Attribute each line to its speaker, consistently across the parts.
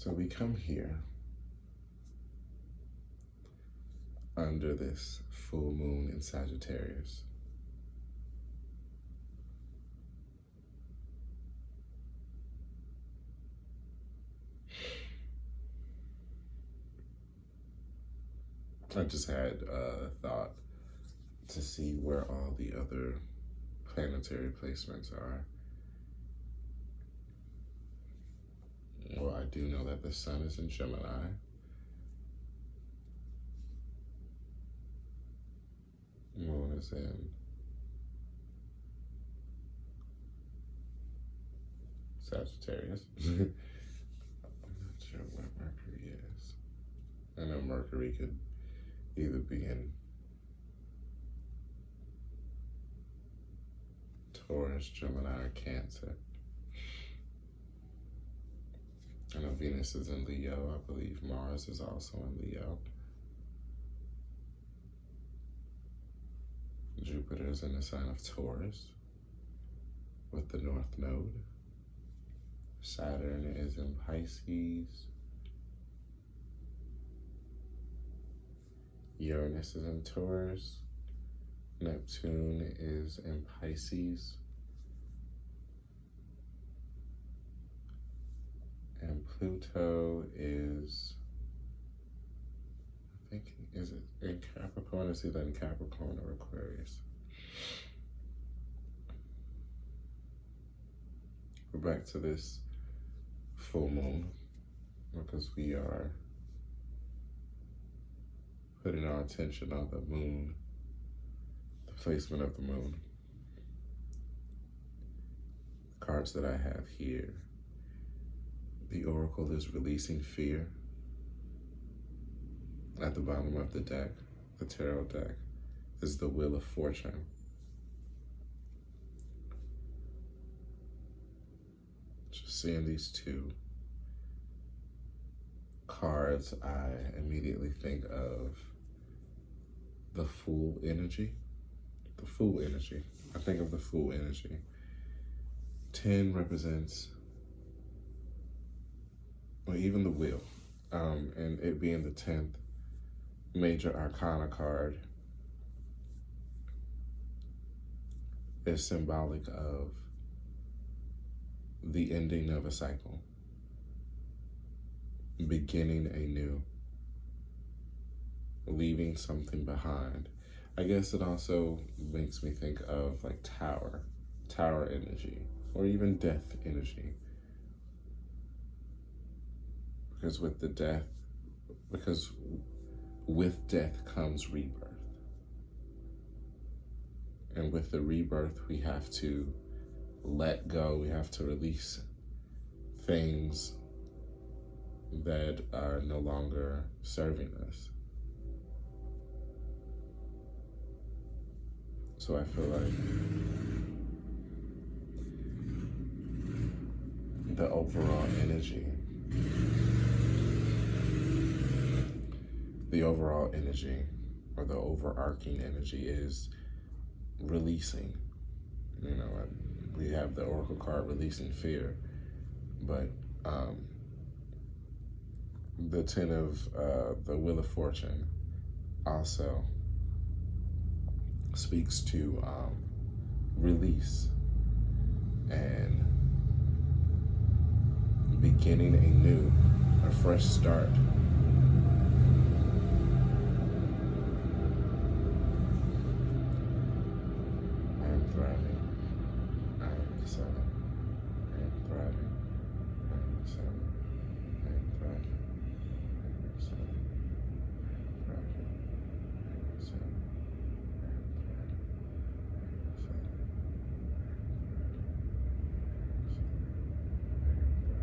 Speaker 1: So we come here under this full moon in Sagittarius. I just had a thought to see where all the other planetary placements are. Well, I do know that the sun is in Gemini. Moon is in Sagittarius. I'm not sure where Mercury is. I know Mercury could either be in Taurus, Gemini, or Cancer. I know Venus is in Leo. I believe Mars is also in Leo. Jupiter is in the sign of Taurus with the North Node. Saturn is in Pisces. Uranus is in Taurus. Neptune is in Pisces. And Pluto is, I think, is it in Capricorn? It's either in Capricorn or Aquarius. We're back to this full moon because we are putting our attention on the moon, the placement of the moon. The cards that I have here. The Oracle is releasing fear. At the bottom of the deck, the tarot deck, is the Wheel of Fortune. Just seeing these two cards, I immediately think of the Fool energy. The Fool energy. I think of the Fool energy. 10 represents, or even the Wheel, and it being the 10th major arcana card is symbolic of the ending of a cycle, beginning anew, leaving something behind. I guess it also makes me think of like tower energy, or even death energy. Because with death comes rebirth. And with the rebirth, we have to let go, we have to release things that are no longer serving us. So I feel like the overall energy or the overarching energy is releasing. You know, we have the Oracle card releasing fear, but the 10 of the Wheel of Fortune also speaks to release and beginning anew, a fresh start. I am thriving. I am excelling. I am thriving. I am excelling. I am thriving. I am excelling. I am thriving. I am excelling. I am thriving. I am excelling. I am thriving. I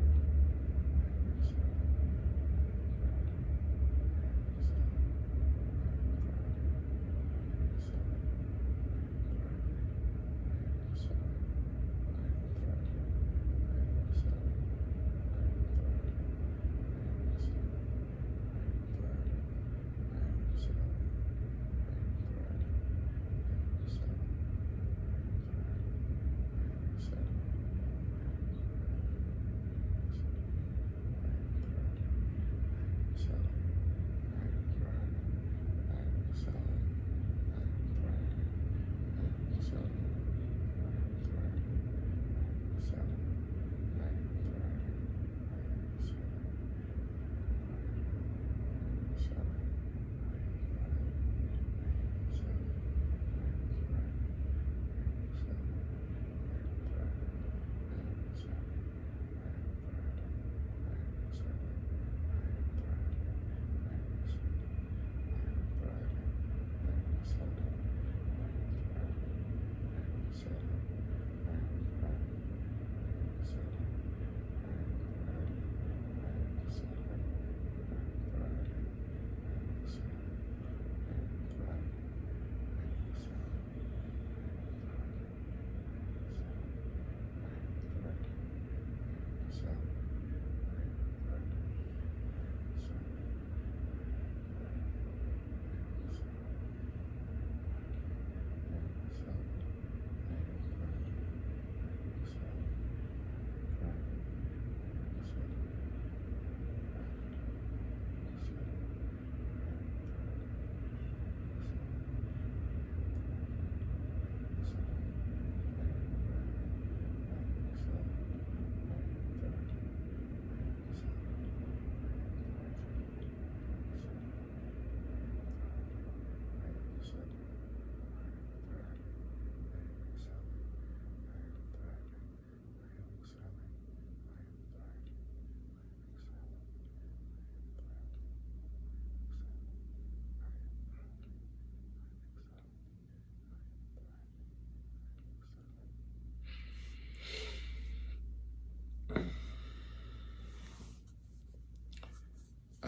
Speaker 1: am excelling.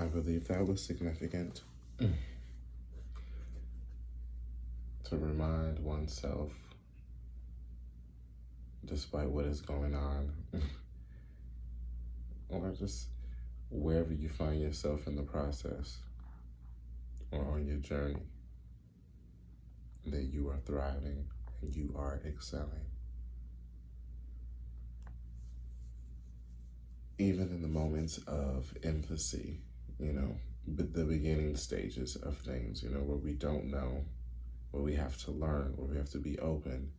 Speaker 1: believe that was significant to remind oneself, despite what is going on, or just wherever you find yourself in the process or on your journey, that you are thriving and you are excelling. Even in the moments of infancy, the beginning stages of things, where we don't know, where we have to learn, where we have to be open,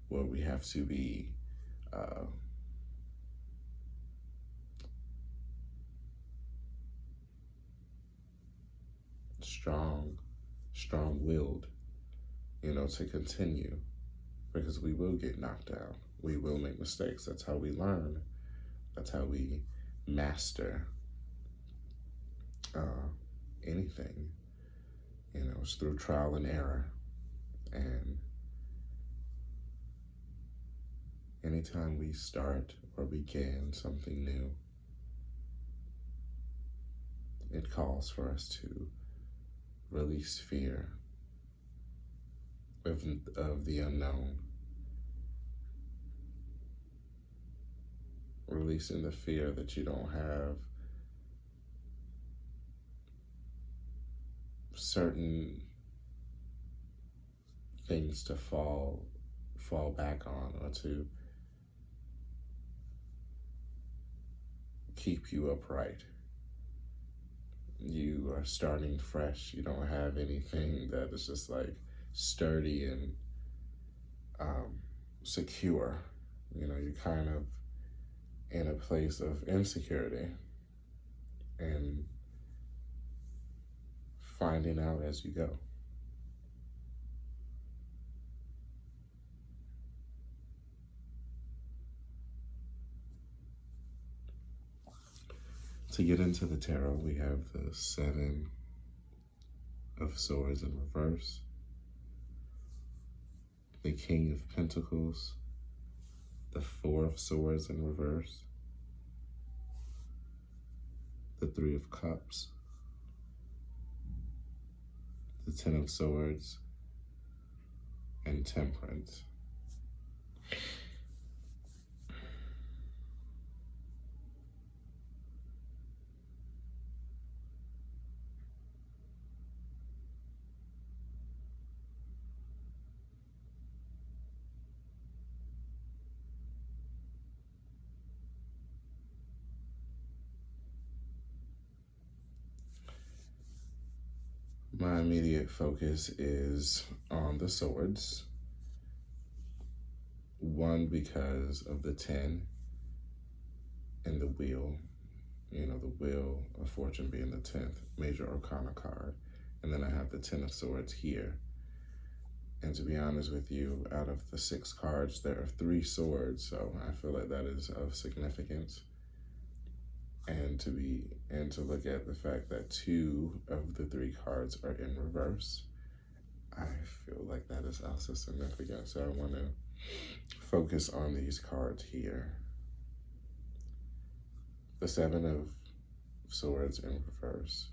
Speaker 1: where we have to be strong-willed, to continue, because we will get knocked down. We will make mistakes. That's how we learn. That's how we master anything. It's through trial and error. And anytime we start or begin something new, it calls for us to release fear of the unknown. Releasing the fear that you don't have certain things to fall back on, or to keep you upright. You are starting fresh. You don't have anything that is just like sturdy and secure. You're kind of in a place of insecurity and finding out as you go. To get into the tarot, we have the 7 of Swords in reverse, the King of Pentacles, the 4 of Swords in reverse, the 3 of Cups, the 10 of Swords, and Temperance. My immediate focus is on the swords. 1, because of the 10 and the wheel. The wheel of fortune being the 10th major arcana card. And then I have the 10 of swords here. And to be honest with you, out of the 6 cards, there are 3 swords. So I feel like that is of significance. And to look at the fact that 2 of the 3 cards are in reverse, I feel like that is also significant. So I want to focus on these cards here. The 7 of Swords in reverse.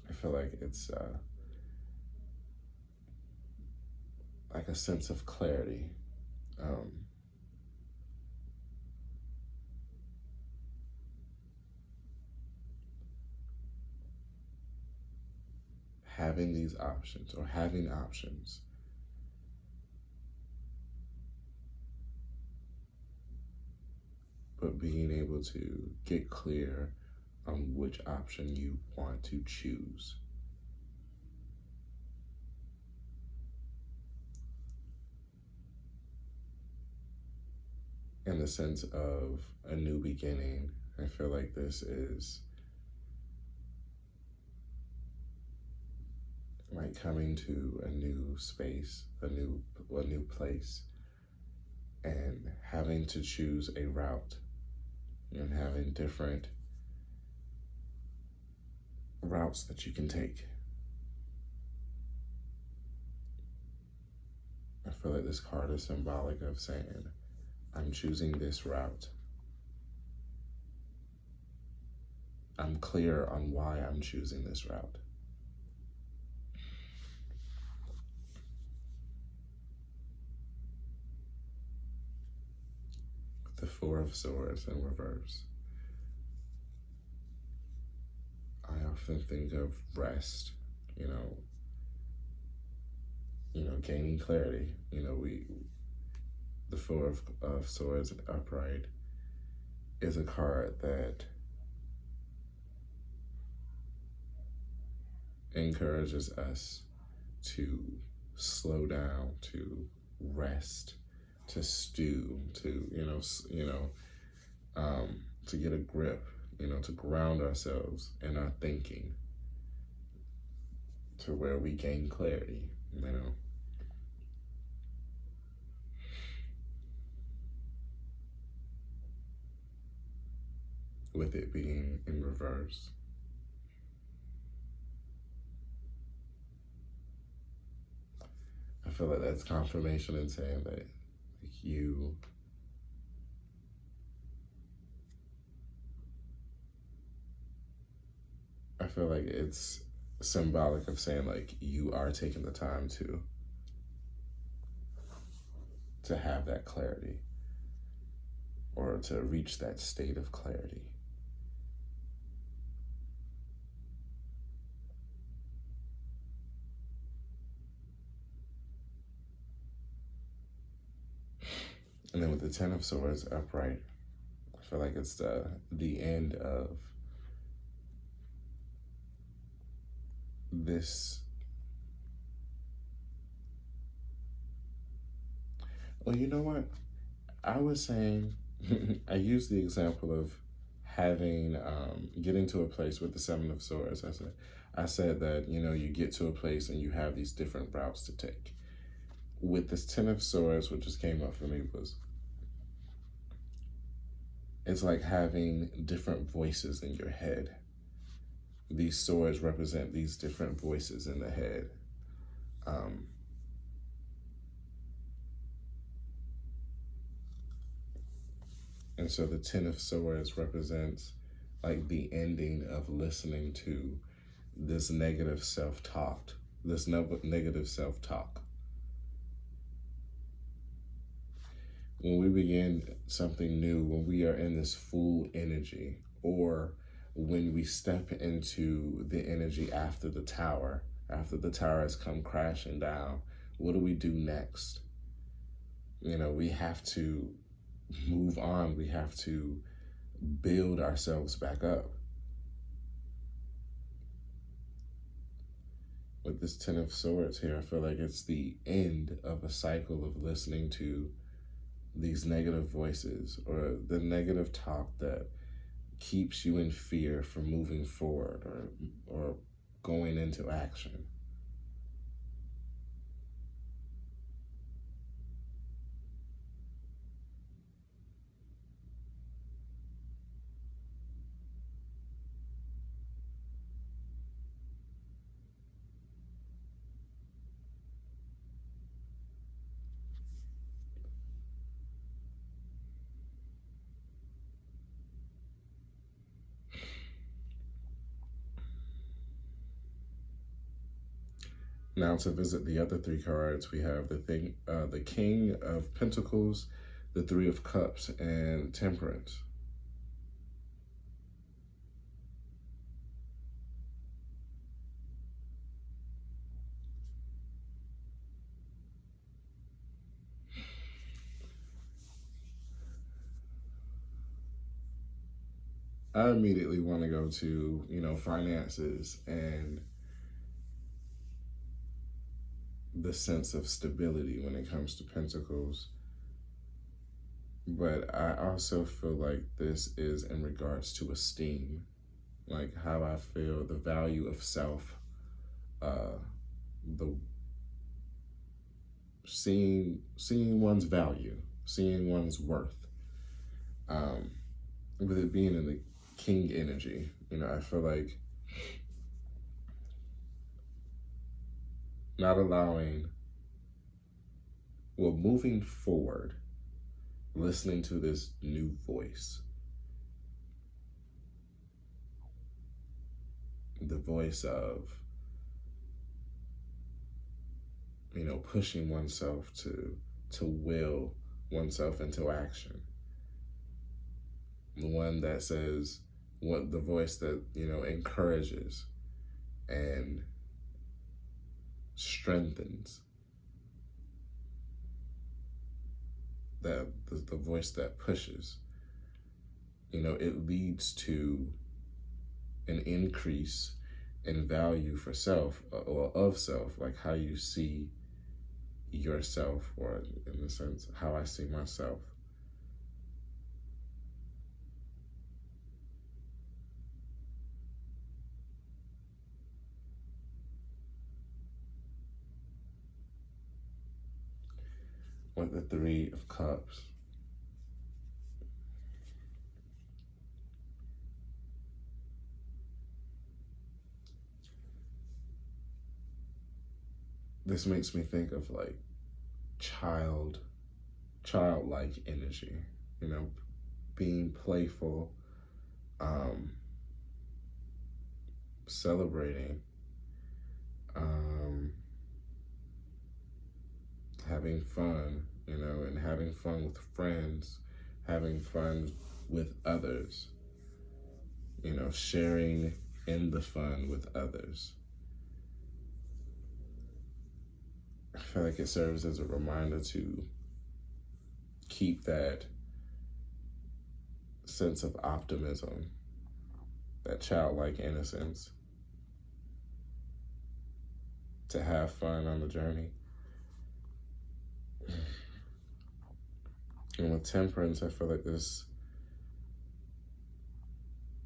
Speaker 1: I feel like it's like a sense of clarity. Having these options, or having options, but being able to get clear on which option you want to choose. In the sense of a new beginning, I feel like this is like coming to a new space, a new place, and having to choose a route, and having different routes that you can take. I feel like this card is symbolic of saying, I'm choosing this route. I'm clear on why I'm choosing this route. The Four of Swords in reverse. I often think of rest, gaining clarity. The Four of Swords upright is a card that encourages us to slow down, to rest, to stew, to to get a grip, to ground ourselves in our thinking, to where we gain clarity, with it being in reverse. I feel like that's confirmation in saying that you I feel like it's symbolic of saying like you are taking the time to have that clarity, or to reach that state of clarity. And then with the Ten of Swords upright, I feel like it's the end of this. Well, you know what? I was saying, I used the example of having, getting to a place with the Seven of Swords. I said that, you get to a place and you have these different routes to take. With this Ten of Swords, what just came up for me was, it's like having different voices in your head. These swords represent these different voices in the head. And so the Ten of Swords represents like the ending of listening to this negative self-talk, negative self-talk. When we begin something new, when we are in this full energy, or when we step into the energy after the tower has come crashing down, what do we do next? We have to move on. We have to build ourselves back up. With this Ten of Swords here, I feel like it's the end of a cycle of listening to these negative voices, or the negative talk that keeps you in fear from moving forward or going into action. Now to visit the other three cards, we have the King of Pentacles, the Three of Cups, and Temperance. I immediately want to go to, finances and the sense of stability when it comes to Pentacles. But I also feel like this is in regards to esteem, like how I feel, the value of self, the seeing one's value, seeing one's worth. With it being in the King energy, I feel like not allowing, moving forward, listening to this new voice. the voice of, pushing oneself to will oneself into action. The one that says, the voice that, encourages and strengthens. That the voice that pushes, it leads to an increase in value for self, or of self, like how you see yourself, or in the sense, how I see myself. With the Three of Cups, this makes me think of like childlike energy, being playful, celebrating, having fun, and having fun with friends, having fun with others, sharing in the fun with others. I feel like it serves as a reminder to keep that sense of optimism, that childlike innocence, to have fun on the journey. And with Temperance, I feel like this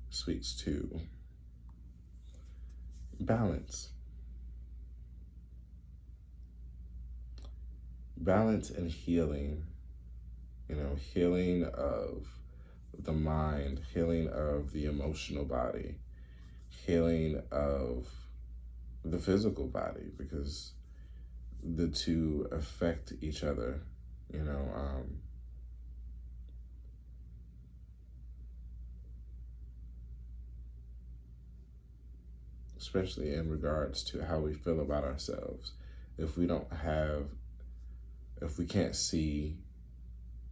Speaker 1: speaks to balance. Balance and healing, healing of the mind, healing of the emotional body, healing of the physical body, because the two affect each other, especially in regards to how we feel about ourselves. If we can't see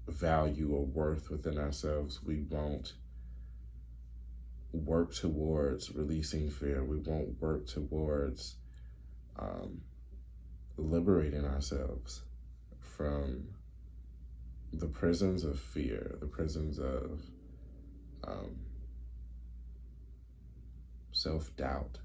Speaker 1: value or worth within ourselves, we won't work towards releasing fear. We won't work towards liberating ourselves from the prisons of fear, the prisons of self-doubt.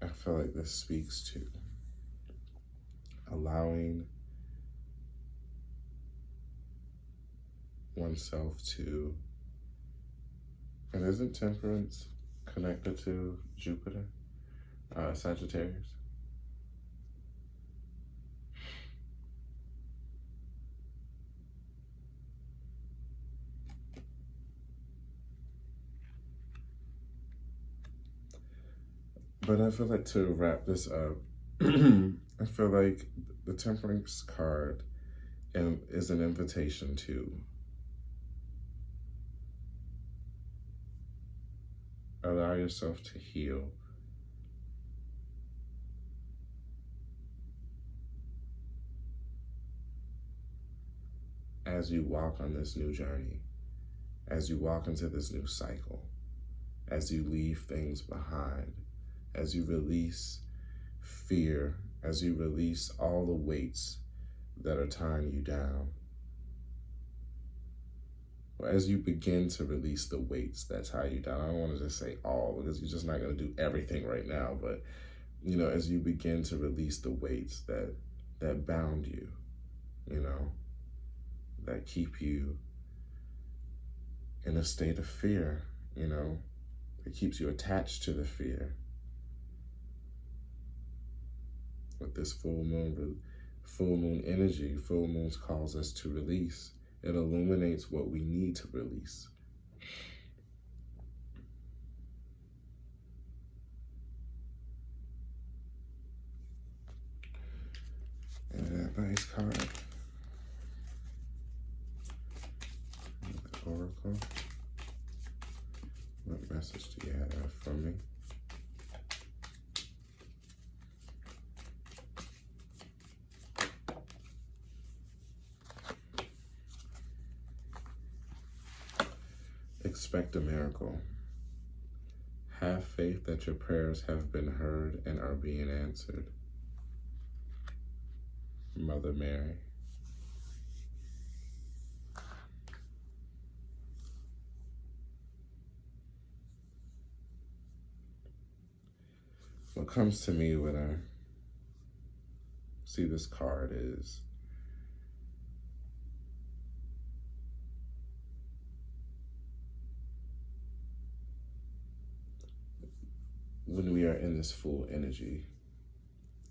Speaker 1: I feel like this speaks to allowing oneself to, and isn't Temperance connected to Jupiter, Sagittarius? But I feel like, to wrap this up, I feel like the Temperance card is an invitation to allow yourself to heal. As you walk on this new journey, as you walk into this new cycle, as you leave things behind, as you release fear, as you release all the weights that are tying you down, or as you begin to release the weights that tie you down. I don't want to just say all, because you're just not going to do everything right now, but as you begin to release the weights that bound you, that keep you in a state of fear, it keeps you attached to the fear. With this full moon energy, full moons calls us to release. It illuminates what we need to release. miracle? What message do you have for me? Expect a miracle. Have faith that your prayers have been heard and are being answered. Mother Mary. What comes to me when I see this card is when we are in this full energy,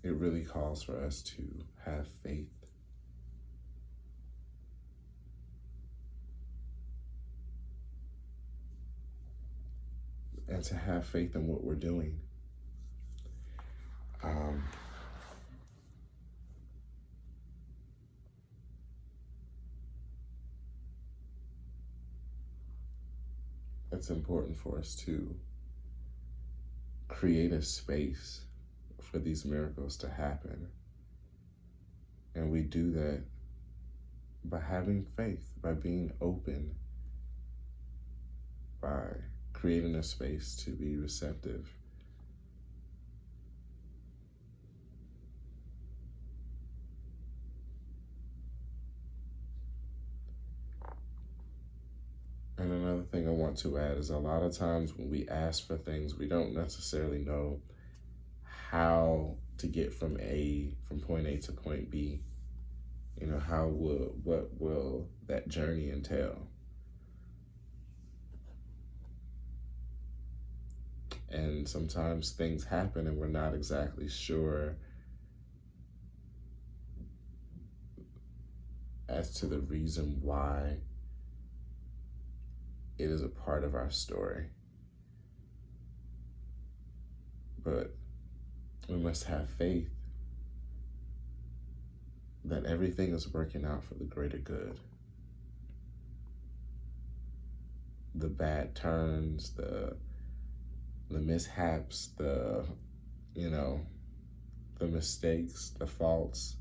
Speaker 1: it really calls for us to have faith. And to have faith in what we're doing. It's important for us to create a space for these miracles to happen. And we do that by having faith, by being open, by creating a space to be receptive. And another thing I want to add is a lot of times when we ask for things, we don't necessarily know how to get from point A to point B. You know, what will that journey entail? And sometimes things happen and we're not exactly sure as to the reason why it is a part of our story. But we must have faith that everything is working out for the greater good. The bad turns, the mishaps, the mistakes, the faults,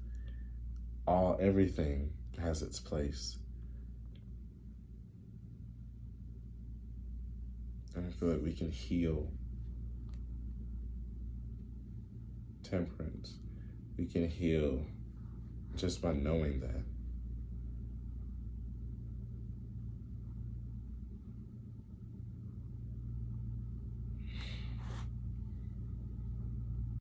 Speaker 1: everything has its place. And I feel like we can heal temperance. We can heal just by knowing that.